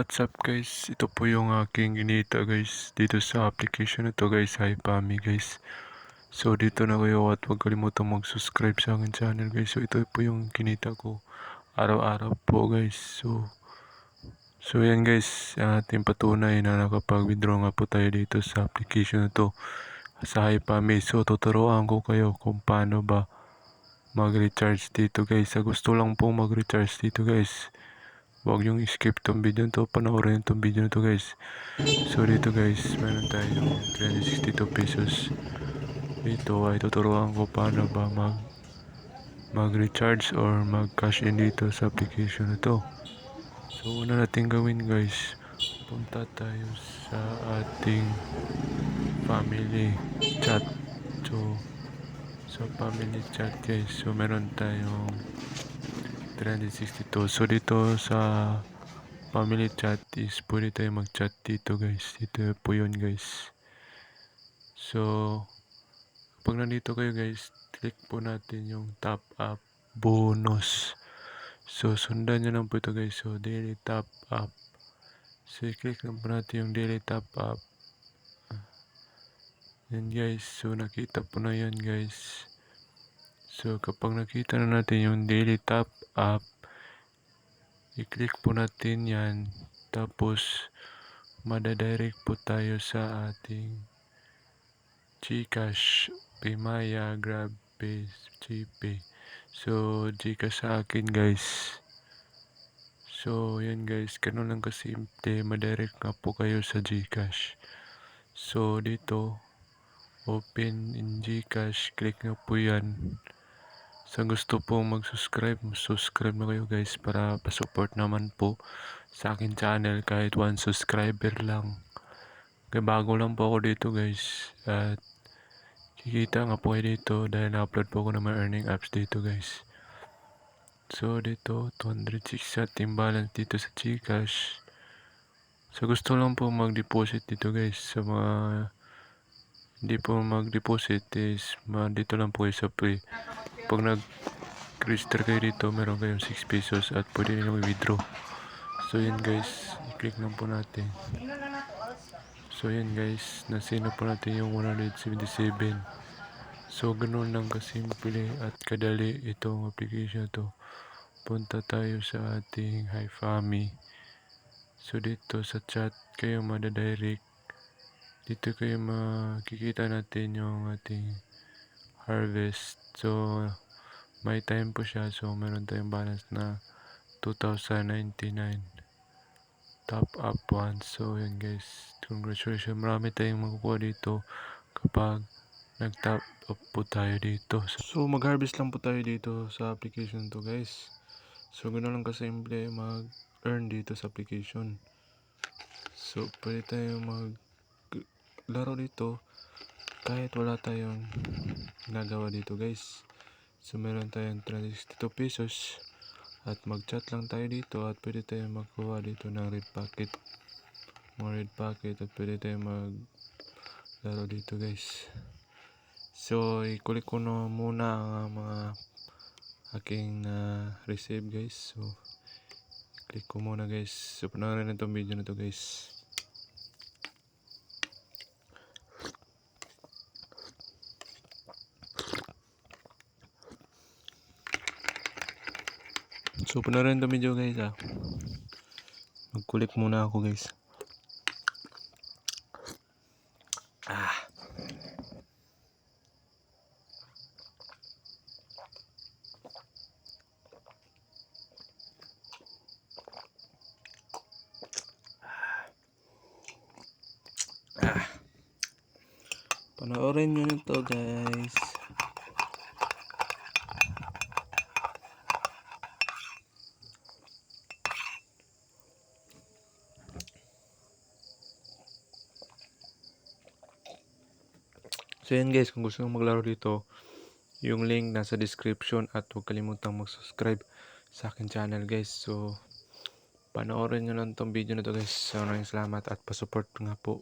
What's up guys? Ito po yung aking ginita guys dito sa application na to guys, HiPami guys. So dito na kayo at huwag kalimutang mag-subscribe sa akin channel guys. So ito po yung kinita ko araw-araw po guys. So yan guys, ating patunay na nakapag-withdraw nga po tayo dito sa application na to sa HiPami. So tuturuan ko kayo kung paano ba mag-recharge dito guys. Sa gusto lang po mag-recharge dito guys, huwag yung skip tong video to, panoorin tong video to guys. So dito guys, meron tayong 362 pesos. Dito ay tuturuan ko paano ba mag-recharge or mag-cash in dito sa application na to. So una natin gawin guys, punta tayo sa ating family chat. So sa family chat guys, so meron tayong 362. So dito sa family chat is pwede tayo mag-chat dito guys. Dito po yun guys. So pag nandito kayo guys, click po natin yung top up bonus. So sundan nyo lang po ito guys. So daily top up. So i-click lang po natin yung daily top up. Yan guys. So nakita po na yan guys. So kapag nakita na natin yung daily top up, i-click po natin yan. Tapos madadirect po tayo sa ating GCash, Paymaya, GrabPay, GPay. So GCash sa akin guys. So yan guys, ganun lang kasimple, madirect nga po kayo sa GCash. So dito, open in GCash, click nga po yan. Sa gusto pong mag-subscribe, subscribe na kayo guys para pa-support naman po sa akin channel kahit 1 subscriber lang. Kaya bago lang po ako dito guys at kikita nga po kayo dito dahil na-upload po ako ng mga earning apps dito guys. So dito 206 ating balance dito sa GCash. So gusto lang po mag-deposit dito guys. Sa mga hindi po mag-deposit is dito lang po kayo sa free. Pag nag-register kayo dito, meron kayong 6 pesos at pwede nyo i-withdraw. So yun guys, i-click lang po natin. So yun guys, nasina po natin yung 177. So ganun lang kasimple at kadali itong application to. Punta tayo sa ating HiFami. So dito sa chat kayo madadirect. Dito kayo makikita natin yung ating harvest. So may time po siya. So meron tayong balance na 2,099. Top up 1. So yan guys, congratulations. Marami tayong makukuha dito kapag nag-top up po tayo dito. So mag-harvest lang po tayo dito sa application to guys. So ganoon lang kasimple mag-earn dito sa application. So pwede tayo mag-laro dito kahit wala tayong ginagawa dito guys. So meron tayong 362 pesos at mag-chat lang tayo dito at pwede tayo magkuha dito ng red packet. Mga red packet at pwede tayo mag-laro dito guys. So i-click ko na muna ang mga aking receive guys. So click ko muna guys. So panoorin na itong video na to guys. So panoorin itong video guys mag-click muna ako guys. Panoorin nyo nito guys. So yan guys, kung gusto nyo maglaro dito, yung link nasa description at huwag kalimutang mag-subscribe sa akin channel guys. So panoorin nyo lang tong video na to guys. So maraming salamat at pa-support nga po.